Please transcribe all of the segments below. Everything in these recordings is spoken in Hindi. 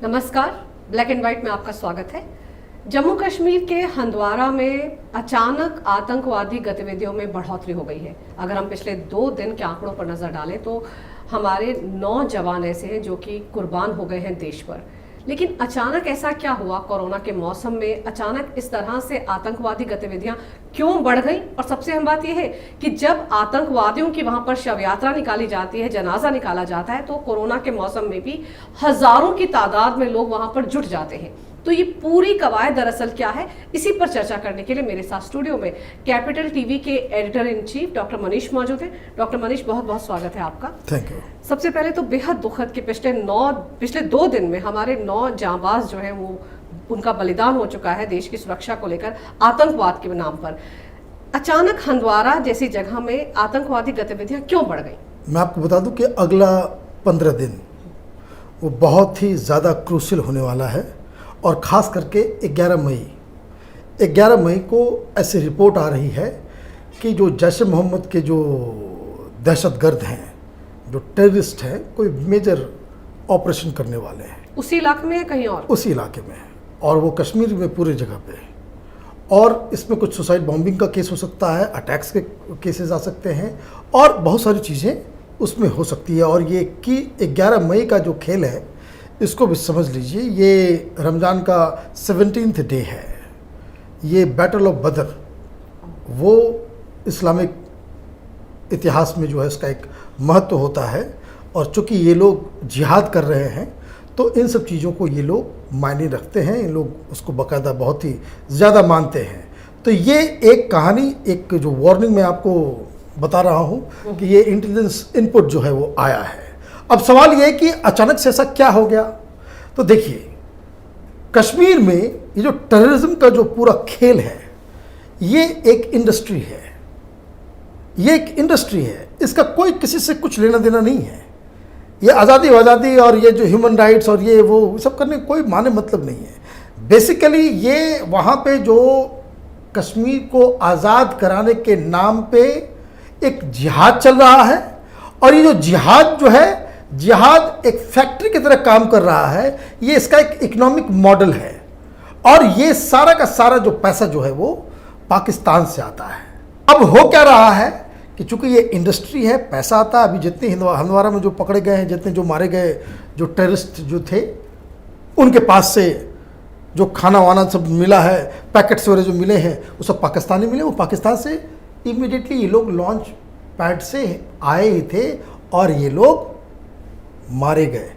नमस्कार, ब्लैक एंड व्हाइट में आपका स्वागत है। जम्मू कश्मीर के हंदवारा में अचानक आतंकवादी गतिविधियों में बढ़ोतरी हो गई है। अगर हम पिछले 2 दिन के आंकड़ों पर नजर डालें तो हमारे 9 जवान ऐसे हैं जो कि कुर्बान हो गए हैं देश पर। लेकिन अचानक ऐसा क्या हुआ? कोरोना के मौसम में अचानक इस तरह से आतंकवादी गतिविधियां क्यों बढ़ गई? और सबसे अहम बात यह है कि जब आतंकवादियों की वहां पर शव यात्रा निकाली जाती है, जनाजा निकाला जाता है, तो कोरोना के मौसम में भी हजारों की तादाद में लोग वहां पर जुट जाते हैं। तो ये पूरी कवायद दरअसल क्या है, इसी पर चर्चा करने के लिए मेरे साथ स्टूडियो में कैपिटल टीवी के editor in chief doctor Manish मौजूद हैं। डॉक्टर मनीष, बहुत बहुत स्वागत है आपका। Thank you. सबसे पहले तो बेहद दुखद कि पिछले 2 दिन में हमारे 9 जांबाज जो है वो उनका बलिदान हो चुका है देश की सुरक्षा को लेकर आतंकवाद के नाम पर। अचानक हंदवारा जैसी जगह में आतंकवादी गतिविधियां क्यों बढ़ गई? मैं आपको बता दूं कि अगला 15 दिन वो बहुत ही ज़्यादा क्रूशियल होने वाला है, और ख़ास करके 11 मई को ऐसी रिपोर्ट आ रही है कि जो जैश मोहम्मद के जो दहशतगर्द हैं, जो टेररिस्ट हैं, कोई मेजर ऑपरेशन करने वाले हैं उसी इलाके में या कहीं और? उसी इलाके में, और वो कश्मीर में पूरी जगह पे। और इसमें कुछ सुसाइड बॉम्बिंग का केस हो सकता है, अटैक्स के केसेस आ सकते हैं, और बहुत सारी चीज़ें उसमें हो सकती है। और ये कि 11 मई का जो खेल है, इसको भी समझ लीजिए, ये रमज़ान का 17th डे है। ये बैटल ऑफ बदर, वो इस्लामिक इतिहास में जो है इसका एक महत्व होता है। और चूँकि ये लोग जिहाद कर रहे हैं, तो इन सब चीज़ों को ये लोग मायने रखते हैं, इन लोग उसको बाकायदा बहुत ही ज़्यादा मानते हैं। तो ये एक कहानी, एक जो वार्निंग मैं आपको बता रहा हूँ कि ये इंटेलिजेंस इनपुट जो है वो आया है। अब सवाल ये है कि अचानक से ऐसा क्या हो गया? तो देखिए, कश्मीर में ये जो टेररिज्म का जो पूरा खेल है, ये एक इंडस्ट्री है। ये एक इंडस्ट्री है, इसका कोई किसी से कुछ लेना देना नहीं है। ये आज़ादी और ये जो ह्यूमन राइट्स और ये वो सब करने कोई माने मतलब नहीं है। बेसिकली ये वहाँ पे जो कश्मीर को आज़ाद कराने के नाम पे एक जिहाद चल रहा है, और ये जो जिहाद जो है, जिहाद एक फैक्ट्री की तरह काम कर रहा है। ये इसका एक इकोनॉमिक मॉडल है, और ये सारा का सारा जो पैसा जो है वो पाकिस्तान से आता है। अब हो क्या रहा है कि चूंकि ये इंडस्ट्री है, पैसा आता है। अभी जितने हंदवारा में जो पकड़े गए हैं, जितने जो मारे गए जो टेररिस्ट जो थे, उनके पास से जो खाना वाना सब मिला है, पैकेट्स वगैरह जो मिले हैं, वो सब पाकिस्तानी मिले। वो पाकिस्तान से इमीडिएटली ये लोग लॉन्च पैड से आए ही थे, और ये लोग मारे गए।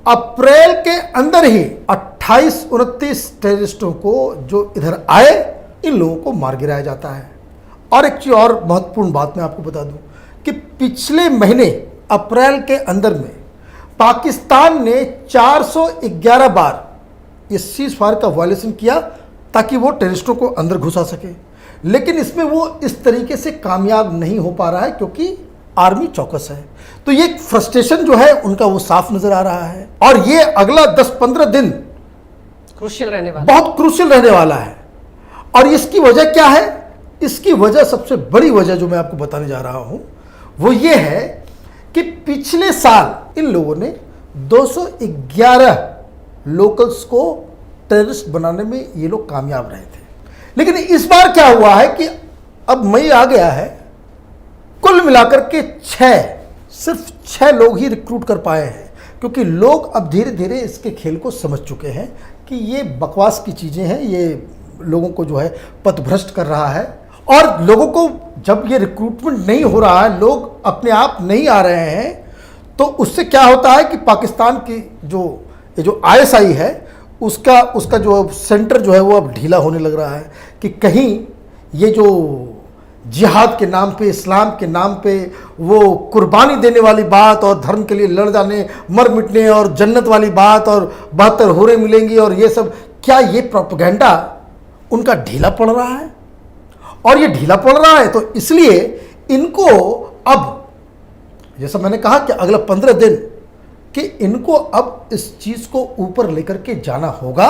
अप्रैल के अंदर ही 28-29 टेररिस्टों को जो इधर आए, इन लोगों को मार गिराया जाता है। और एक चीज़ और महत्वपूर्ण बात मैं आपको बता दूं कि पिछले महीने अप्रैल के अंदर में पाकिस्तान ने 411 बार ये सीज फायर का वायलेशन किया ताकि वो टेररिस्टों को अंदर घुसा सके। लेकिन इसमें वो इस तरीके से कामयाब नहीं हो पा रहा है, क्योंकि आर्मी चौकस है। तो ये फ्रस्ट्रेशन जो है उनका वो साफ नजर आ रहा है, और ये अगला 10-15 दिन क्रूशियल रहने वाला, बहुत क्रूशियल रहने वाला है। और इसकी वजह क्या है? इसकी वजह, सबसे बड़ी वजह जो मैं आपको बताने जा रहा हूं, वो ये है कि पिछले साल इन लोगों ने 211 लोकल्स को टेररिस्ट बनाने में ये लोग कामयाब रहे थे। लेकिन इस बार क्या हुआ है कि अब मई आ गया है, कुल मिलाकर के सिर्फ 6 लोग ही रिक्रूट कर पाए हैं, क्योंकि लोग अब धीरे धीरे इसके खेल को समझ चुके हैं कि ये बकवास की चीज़ें हैं, ये लोगों को जो है पथभ्रष्ट कर रहा है। और लोगों को जब ये रिक्रूटमेंट नहीं हो रहा है, लोग अपने आप नहीं आ रहे हैं, तो उससे क्या होता है कि पाकिस्तान की जो ISI है, उसका जो सेंटर जो है वो अब ढीला होने लग रहा है कि कहीं ये जो जिहाद के नाम पे, इस्लाम के नाम पे वो कुर्बानी देने वाली बात, और धर्म के लिए लड़ जाने, मर मिटने, और जन्नत वाली बात, और 72 हूरें मिलेंगी, और ये सब, क्या ये प्रोपेगेंडा उनका ढीला पड़ रहा है? और ये ढीला पड़ रहा है तो इसलिए इनको अब, जैसा मैंने कहा कि अगला 15 दिन, कि इनको अब इस चीज़ को ऊपर लेकर के जाना होगा,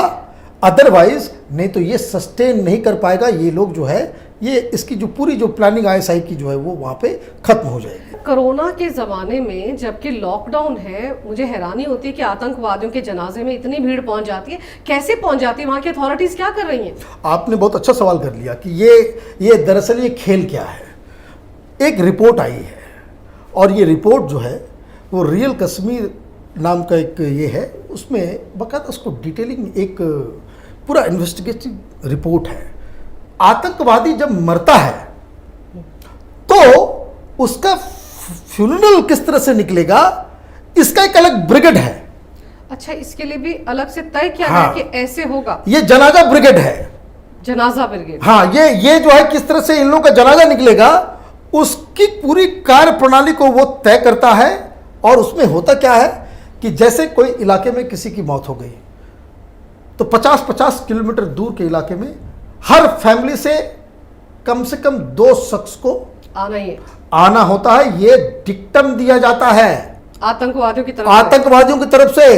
अदरवाइज नहीं तो ये सस्टेन नहीं कर पाएगा। ये लोग जो है ये इसकी जो पूरी जो प्लानिंग ISI की जो है वो वहाँ पे खत्म हो जाएगी। कोरोना के ज़माने में जबकि लॉकडाउन है, मुझे हैरानी होती है कि आतंकवादियों के जनाजे में इतनी भीड़ पहुंच जाती है। कैसे पहुंच जाती है? वहाँ की अथॉरिटीज़ क्या कर रही हैं? आपने बहुत अच्छा सवाल कर लिया कि ये दरअसल ये खेल क्या है। एक रिपोर्ट आई है और ये रिपोर्ट जो है वो रियल कश्मीर नाम का एक ये है, उसमें बाकायदा उसको डिटेलिंग एक पूरा इन्वेस्टिगेटिव रिपोर्ट है। आतंकवादी जब मरता है तो उसका फ्यूनरल किस तरह से निकलेगा, इसका एक अलग ब्रिगेड है। अच्छा, इसके लिए भी अलग से तय किया हाँ। है कि ऐसे होगा? ये जनाजा ब्रिगेड है, जनाजा ब्रिगेड। हाँ, ये जो है किस तरह से इन लोगों का जनाजा निकलेगा उसकी पूरी कार्य प्रणाली को वो तय करता है। और उसमें होता क्या है कि जैसे कोई इलाके में किसी की मौत हो गई तो 50-50 किलोमीटर दूर के इलाके में हर फैमिली से कम 2 शख्स को आना ही है, आना होता है। ये डिक्टम दिया जाता है आतंकवादियों की तरफ आतंकवादियों की तरफ से।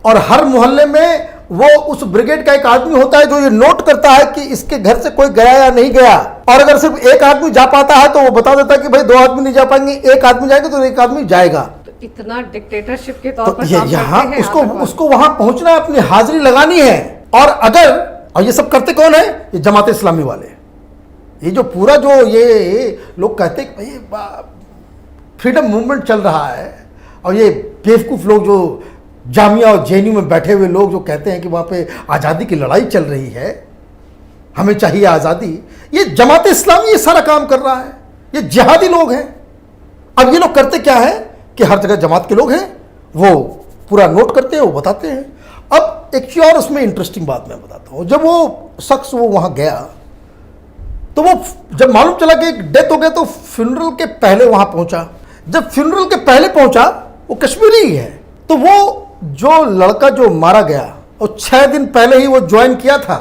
और हर मोहल्ले में वो उस ब्रिगेड का एक आदमी होता है जो ये नोट करता है कि इसके घर से कोई गया या नहीं गया। और अगर सिर्फ एक आदमी जा पाता है तो वो बता देता है कि भाई 2 आदमी नहीं जा पाएंगे, एक आदमी जाएगा तो एक आदमी जाएगा। तो इतना डिक्टेटरशिप के तौर तो पर ये काम यहाँ करते हैं आतंकवादी। उसको वहां पहुंचना है, अपनी हाजिरी लगानी है। और ये सब करते कौन है? ये जमात इस्लामी वाले। ये जो पूरा जो ये लोग कहते हैं कि भाई फ्रीडम मूवमेंट चल रहा है, और ये बेवकूफ़ लोग जो जामिया और JNU में बैठे हुए लोग जो कहते हैं कि वहाँ पे आज़ादी की लड़ाई चल रही है, हमें चाहिए आज़ादी, ये जमात इस्लामी ये सारा काम कर रहा है। ये जिहादी लोग हैं। अब ये लोग करते क्या है कि हर जगह जमात के लोग हैं, वो पूरा नोट करते हैं, वो बताते हैं। अब एक चीज़ और उसमें इंटरेस्टिंग बात मैं बताता हूँ। जब वो शख्स वो वहाँ गया तो वो जब मालूम चला कि एक डेथ हो गया तो फ्यूनरल के पहले वहाँ पहुँचा। जब फ्यूनरल के पहले पहुँचा, वो कश्मीरी ही है, तो वो जो लड़का जो मारा गया और 6 दिन पहले ही वो ज्वाइन किया था,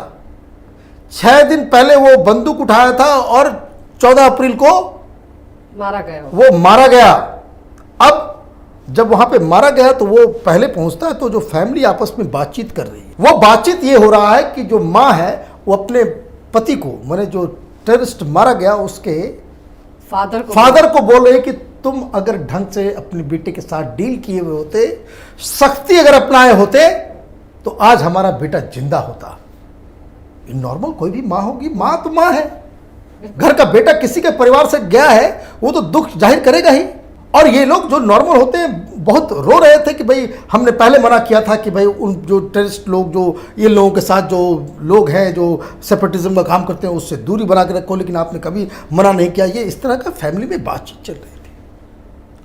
6 दिन पहले वो बंदूक उठाया था और 14 अप्रैल को मारा गया वो मारा गया। अब जब वहां पे मारा गया तो वो पहले पहुंचता है तो जो फैमिली आपस में बातचीत कर रही है, वो बातचीत ये हो रहा है कि जो माँ है वो अपने पति को, माने जो टेररिस्ट मारा गया उसके फादर को बोल रही है कि तुम अगर ढंग से अपने बेटे के साथ डील किए हुए होते, सख्ती अगर अपनाए होते, तो आज हमारा बेटा जिंदा होता। नॉर्मल कोई भी माँ होगी, माँ तो माँ है। घर का बेटा किसी के परिवार से गया है, वो तो दुख जाहिर करेगा ही। और ये लोग जो नॉर्मल होते हैं बहुत रो रहे थे कि भाई हमने पहले मना किया था कि भाई उन जो टेररिस्ट लोग, जो ये लोगों के साथ जो लोग हैं जो सेपरेटिज्म का काम करते हैं, उससे दूरी बना के रखो, लेकिन आपने कभी मना नहीं किया। ये इस तरह का फैमिली में बातचीत चल रही थी।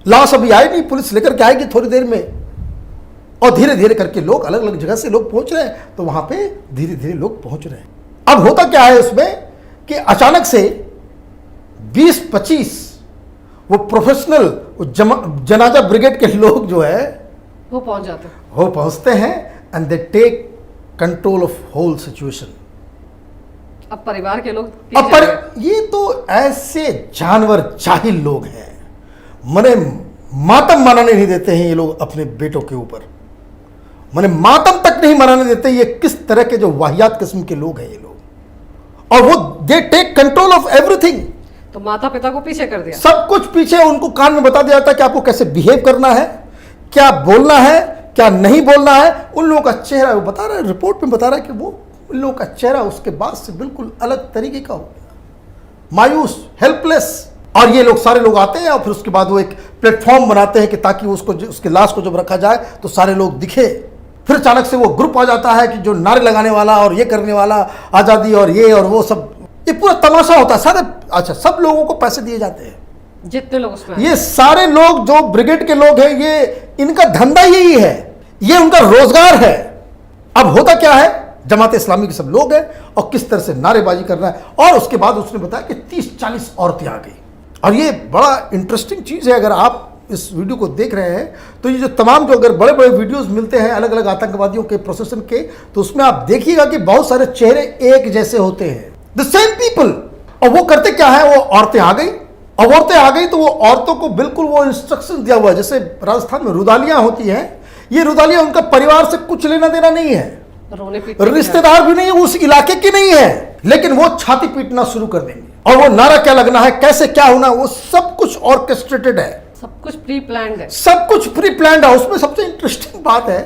लाश अभी आई नहीं, पुलिस लेकर के आएगी थोड़ी देर में। और धीरे धीरे करके लोग अलग अलग जगह से लोग पहुंच रहे हैं, तो वहां पे धीरे धीरे लोग पहुंच रहे हैं। अब होता क्या है उसमें कि अचानक से 20-25 वो प्रोफेशनल जनाजा ब्रिगेड के लोग जो है वो पहुंच जाते हैं, वो पहुंचते हैं and they take control of whole situation. अब परिवार के लोग अब ये तो ऐसे जानवर जाहिल लोग हैं, मने मातम मनाने नहीं देते हैं ये लोग अपने बेटों के ऊपर, मने मातम तक नहीं मनाने देते। ये किस तरह के जो वाहियात किस्म के लोग हैं ये लोग, और वो they take control of everything. तो माता पिता को पीछे कर दिया, सब कुछ पीछे उनको कान में बता दिया जाता है कि आपको कैसे बिहेव करना है, क्या बोलना है, क्या नहीं बोलना है। उन लोगों का चेहरा, वो बता रहा है, रिपोर्ट में बता रहा है कि वो उन लोगों का चेहरा उसके बाद से बिल्कुल अलग तरीके का हो गया, मायूस, हेल्पलेस। और ये लोग सारे लोग आते हैं और फिर उसके बाद वो एक प्लेटफॉर्म बनाते हैं कि ताकि उसको, उसके लाश को जब रखा जाए तो सारे लोग दिखे। फिर अचानक से वो ग्रुप आ जाता है कि जो नारे लगाने वाला और ये करने वाला, आज़ादी और ये और वो सब, ये पूरा तमाशा होता है सारे। अच्छा, सब लोगों को पैसे दिए जाते हैं, जितने लोग उसमें, ये सारे लोग जो ब्रिगेड के लोग हैं, ये इनका धंधा यही है, ये उनका रोजगार है। अब होता क्या है, जमात इस्लामी के सब लोग हैं और किस तरह से नारेबाजी करना है। और उसके बाद उसने बताया कि 30-40 औरतें आ गई। और ये बड़ा इंटरेस्टिंग चीज़ है, अगर आप इस वीडियो को देख रहे हैं तो ये जो तमाम जो अगर बड़े बड़े वीडियोस मिलते हैं अलग अलग आतंकवादियों के प्रोसेसन के, तो उसमें आप देखिएगा कि बहुत सारे चेहरे एक जैसे होते हैं, द सेम पीपल। और वो करते क्या है, वो औरतें आ गई, और औरतें आ गई तो वो औरतों को बिल्कुल वो इंस्ट्रक्शन दिया हुआ है। जैसे राजस्थान में रुदालियां होती हैं, ये रुदालियां उनका परिवार से कुछ लेना देना नहीं है, रोने पीटने की रिश्तेदार भी नहीं है, उस इलाके की नहीं है, लेकिन वो छाती पीटना शुरू कर देंगे। और वो नारा क्या लगना है, कैसे क्या होना है, वो सब कुछ ऑर्केस्ट्रेटेड है, सब कुछ प्री प्लान्ड है। सब कुछ प्री प्लान्ड है। उसमें सबसे इंटरेस्टिंग बात है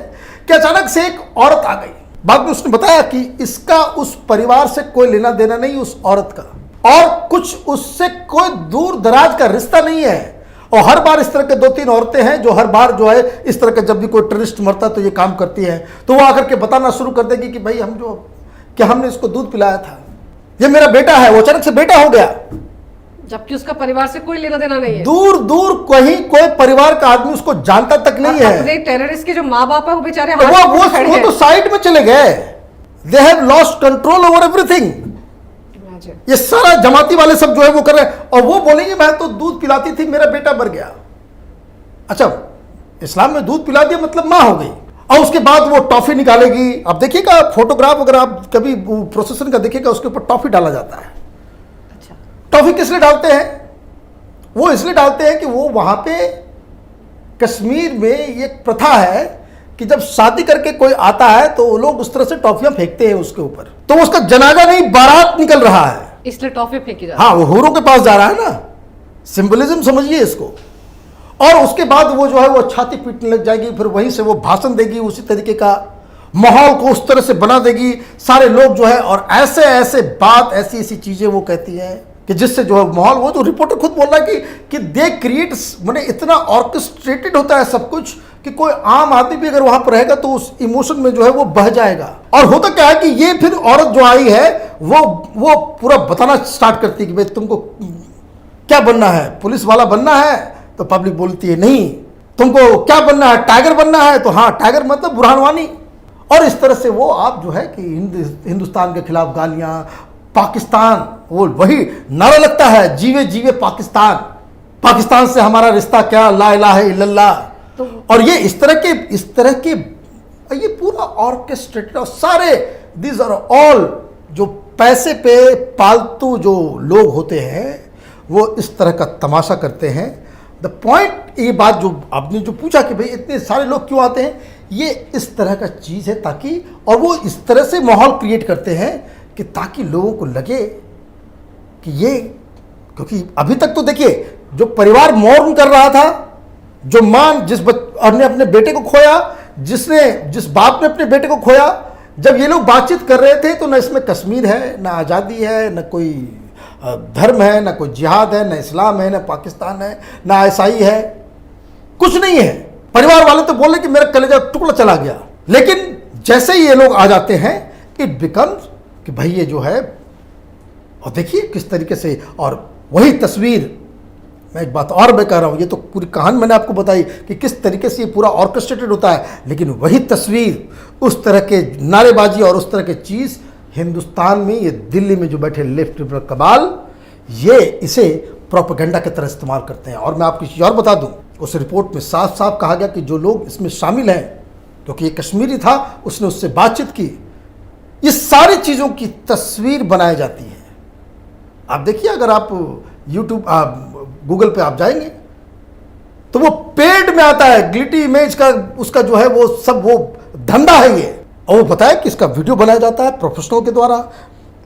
कि अचानक से एक औरत आ गई। बाद में उसने बताया कि इसका उस परिवार से कोई लेना देना नहीं, उस औरत का, और कुछ उससे कोई दूर दराज का रिश्ता नहीं है। और हर बार इस तरह के 2-3 औरतें हैं जो हर बार जो है इस तरह का, जब भी कोई टेररिस्ट मरता है तो ये काम करती है, तो वो आकर के बताना शुरू कर देगी कि भाई हमने इसको दूध पिलाया था, ये मेरा बेटा है, वो अचानक से बेटा हो गया, जबकि उसका परिवार से कोई लेना देना नहीं है। दूर दूर कहीं कोई परिवार का आदमी उसको जानता तक नहीं है। अपने टेररिस्ट के जो माँ बाप है वो बेचारे वो तो साइड में चले गए, they have lost control over everything. ये सारा जमाती वाले सब जो है वो कर रहे हैं, और वो बोलेंगे मैं तो दूध पिलाती थी, मेरा बेटा मर गया। अच्छा, इस्लाम में दूध पिला दिया मतलब माँ हो गई, और उसके बाद वो टॉफी निकालेगी। अब देखिएगा फोटोग्राफ, अगर आप कभी प्रोसेसन का देखिएगा, उसके ऊपर टॉफी डाला जाता है। अच्छा, टॉफी किस लिए डालते हैं? वो इसलिए डालते हैं कि वो वहां पे कश्मीर में एक प्रथा है कि जब शादी करके कोई आता है तो लोग उस तरह से टॉफियां फेंकते हैं उसके ऊपर, तो उसका जनाजा नहीं, बारात निकल रहा है, इसलिए टॉफी फेंकी जाती है। हाँ, वो हूरों के पास जा रहा है ना, सिंबलिज्म समझिए इसको। और उसके बाद वो जो है वो छाती पीटने लग जाएगी, फिर वहीं से वो भाषण देगी, उसी तरीके का माहौल को उस तरह से बना देगी, सारे लोग जो है, और ऐसे ऐसे बात, ऐसी ऐसी चीजें वो कहती है कि जिससे जो है माहौल, वो जो रिपोर्टर खुद बोल रहा है कि दे क्रिएट, मैंने इतना ऑर्केस्ट्रेटेड होता है सब कुछ कि कोई आम आदमी भी अगर वहां पर रहेगा तो उस इमोशन में जो है वो बह जाएगा। और होता क्या है कि ये फिर औरत जो आई है वो पूरा बताना स्टार्ट करती है कि भाई तुमको क्या बनना है, पुलिस वाला बनना है? तो पब्लिक बोलती है नहीं। तुमको क्या बनना है, टाइगर बनना है? तो हाँ, टाइगर मतलब बुरहान वानी। और इस तरह से वो आप जो है कि हिंदुस्तान के खिलाफ गालियां, पाकिस्तान, वो वही नारा लगता है, जीवे जीवे पाकिस्तान, पाकिस्तान से हमारा रिश्ता क्या, ला इलाहा इल्लल्लाह। और ये इस तरह के ये पूरा ऑर्केस्ट्रेटेड, और सारे दिस आर ऑल जो पैसे पे पालतू जो लोग होते हैं वो इस तरह का तमाशा करते हैं। द पॉइंट, ये बात जो आपने जो पूछा कि भाई इतने सारे लोग क्यों आते हैं, ये इस तरह का चीज़ है ताकि, और वो इस तरह से माहौल क्रिएट करते हैं कि ताकि लोगों को लगे कि ये, क्योंकि अभी तक तो देखिए जो परिवार मौन कर रहा था, जो मां ने अपने बेटे को खोया, जिस बाप ने अपने बेटे को खोया, जब ये लोग बातचीत कर रहे थे तो न इसमें कश्मीर है, न आज़ादी है, न कोई धर्म है, न कोई जिहाद है, न इस्लाम है, न पाकिस्तान है, न ईसाई है, कुछ नहीं है। परिवार वाले तो बोले कि मेरा कलेजा टुकड़ा चला गया। लेकिन जैसे ही ये लोग आ जाते हैं, इट बिकम्स कि भाई ये जो है, और देखिए किस तरीके से, और वही तस्वीर, मैं एक बात और मैं कह रहा हूँ, ये तो पूरी कहानी मैंने आपको बताई कि किस तरीके से ये पूरा ऑर्केस्ट्रेटेड होता है, लेकिन वही तस्वीर, उस तरह के नारेबाजी और उस तरह के चीज़ हिंदुस्तान में, ये दिल्ली में जो बैठे लेफ्ट कबाल, ये इसे प्रोपेगेंडा की तरह इस्तेमाल करते हैं। और मैं आपको चीज़ और बता दूँ, उस रिपोर्ट में साफ साफ कहा गया कि जो लोग इसमें शामिल हैं, क्योंकि ये कश्मीरी था, उसने उससे बातचीत की, ये सारी चीज़ों की तस्वीर बनाई जाती है। आप देखिए, अगर आप यूट्यूब गूगल पे आप जाएंगे तो वो पेड में आता है, ग्लिटी इमेज का उसका जो है वो सब वो धंधा है ये। और वो बताया कि इसका वीडियो बनाया जाता है प्रोफेशनलों के द्वारा,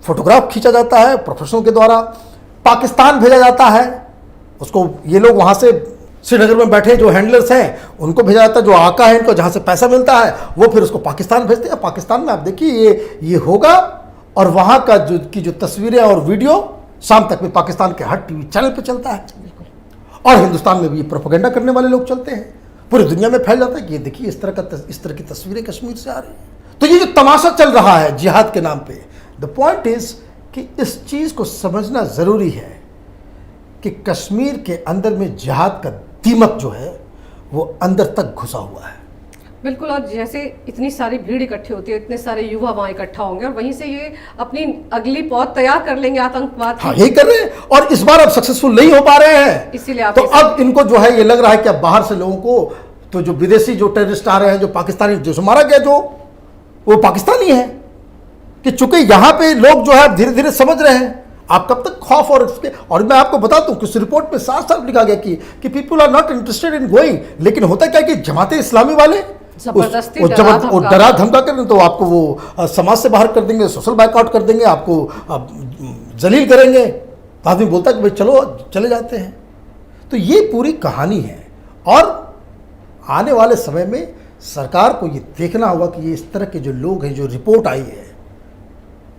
फोटोग्राफ खींचा जाता है प्रोफेशनलों के द्वारा, पाकिस्तान भेजा जाता है उसको। ये लोग वहाँ से श्रीनगर में बैठे जो हैंडलर्स हैं उनको भेजा जाता है, जो आका है इनको, जहाँ से पैसा मिलता है वो फिर उसको पाकिस्तान भेजते हैं। पाकिस्तान में आप देखिए ये होगा, और वहाँ का जो तस्वीरें और वीडियो शाम तक में पाकिस्तान के हर टीवी चैनल पे चलता है। और हिंदुस्तान में भी ये प्रोपेगेंडा करने वाले लोग चलते हैं, पूरी दुनिया में फैल जाता है कि ये देखिए इस तरह की तस्वीरें कश्मीर से आ रही हैं। तो ये जो तमाशा चल रहा है जिहाद के नाम पे, द पॉइंट इज कि इस चीज़ को समझना ज़रूरी है कि कश्मीर के अंदर में जिहाद का दीमक जो है वो अंदर तक घुसा हुआ है। बिल्कुल, और जैसे इतनी सारी भीड़ इकट्ठी होती है, इतने सारे युवा वहाँ इकट्ठा होंगे और वहीं से ये अपनी अगली पौध तैयार कर लेंगे आतंकवाद। हाँ, यही कर रहे हैं, और इस बार अब सक्सेसफुल नहीं हो पा रहे हैं, इसीलिए तो अब इनको जो है ये लग रहा है कि अब बाहर से लोगों को, तो जो विदेशी जो टेररिस्ट आ रहे हैं, जो पाकिस्तानी, जो मारा गया जो वो पाकिस्तानी है, कि चूंकि यहाँ पे लोग जो है धीरे धीरे समझ रहे हैं। आप कब तक खौफ और मैं आपको बताता हूँ कि उस रिपोर्ट में साफ साफ लिखा गया कि people are not interested in going. लेकिन होता क्या कि जमाते इस्लामी वाले जबरदस्ती डरा धमका कर तो आपको वो समाज से बाहर कर देंगे, सोशल बाइकआउट कर देंगे, आपको जलील करेंगे। तो आदमी बोलता है कि भाई चलो चले जाते हैं। तो ये पूरी कहानी है और आने वाले समय में सरकार को ये देखना होगा कि ये इस तरह के जो लोग हैं, जो रिपोर्ट आई है,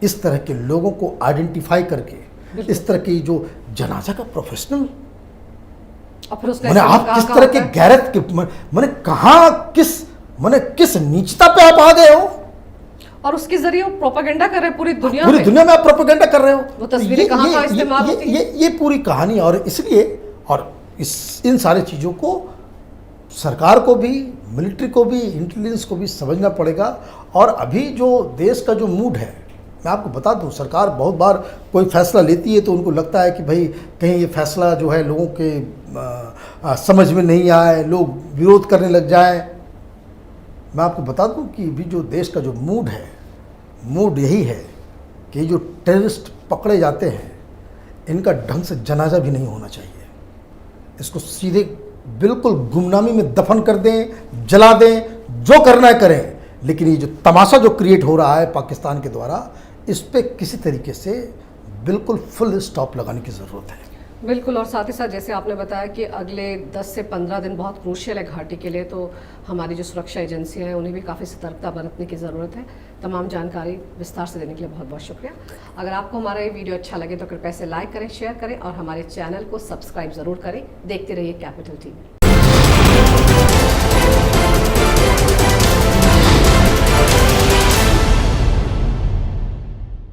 इस तरह के लोगों को आइडेंटिफाई करके इस तरह की जो जनाजा का प्रोफेशनल, मैंने आप किस तरह के गैरत के मैंने कहाँ किस नीचता पे आप आ गए हो और उसके जरिए वो प्रोपेगेंडा कर रहे हैं पूरी दुनिया में आप प्रोपेगेंडा कर रहे हो। वो तस्वीरें कहाँ का इस्तेमाल होती है। ये पूरी कहानी। और इसलिए और इन सारी चीज़ों को सरकार को भी, मिलिट्री को भी, इंटेलिजेंस को भी समझना पड़ेगा। और अभी जो देश का जो मूड है, मैं आपको बता दूं, सरकार बहुत बार कोई फैसला लेती है तो उनको लगता है कि भाई कहीं ये फैसला जो है लोगों के समझ में नहीं आए, लोग विरोध करने लग जाएं। मैं आपको बता दूं कि अभी जो देश का जो मूड है, मूड यही है कि जो टेररिस्ट पकड़े जाते हैं इनका ढंग से जनाजा भी नहीं होना चाहिए। इसको सीधे बिल्कुल गुमनामी में दफन कर दें, जला दें, जो करना है करें। लेकिन ये जो तमाशा जो क्रिएट हो रहा है पाकिस्तान के द्वारा, इस पे किसी तरीके से बिल्कुल फुल स्टॉप लगाने की ज़रूरत है। बिल्कुल। और साथ ही साथ जैसे आपने बताया कि अगले 10 से 15 दिन बहुत क्रूशियल है घाटी के लिए, तो हमारी जो सुरक्षा एजेंसियां हैं उन्हें भी काफ़ी सतर्कता बरतने की ज़रूरत है। तमाम जानकारी विस्तार से देने के लिए बहुत बहुत शुक्रिया। अगर आपको हमारा ये वीडियो अच्छा लगे तो कृपया से लाइक करें, शेयर करें और हमारे चैनल को सब्सक्राइब ज़रूर करें। देखते रहिए कैपिटल टीवी।